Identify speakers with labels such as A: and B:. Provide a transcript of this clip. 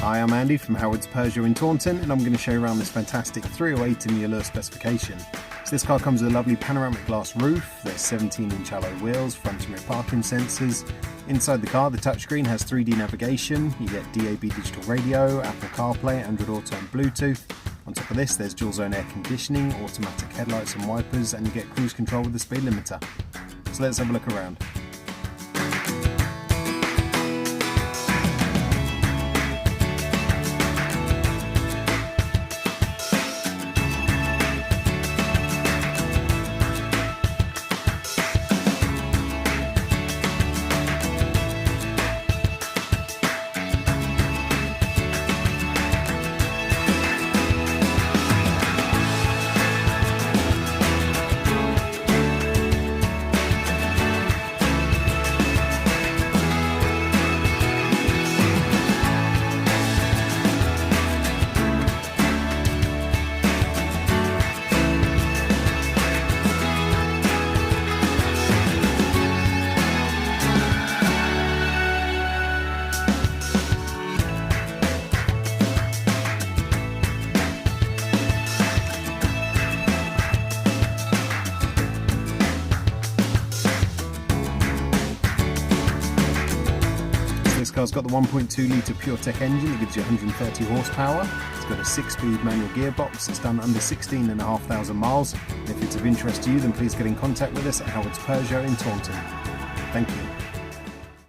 A: Hi, I'm Andy from Howard's Peugeot in Taunton, and I'm going to show you around this fantastic 308 in the Allure specification. So this car comes with a lovely panoramic glass roof, there's 17-inch alloy wheels, front and rear parking sensors. Inside the car, the touchscreen has 3D navigation, you get DAB digital radio, Apple CarPlay, Android Auto and Bluetooth. On top of this, there's dual zone air conditioning, automatic headlights and wipers, and you get cruise control with the speed limiter. So let's have a look around. This car's got the 1.2 litre PureTech engine that gives you 130 horsepower. It's got a 6-speed manual gearbox. It's done under 16,500 miles. And if it's of interest to you, then please get in contact with us at Howard's Peugeot in Taunton. Thank you.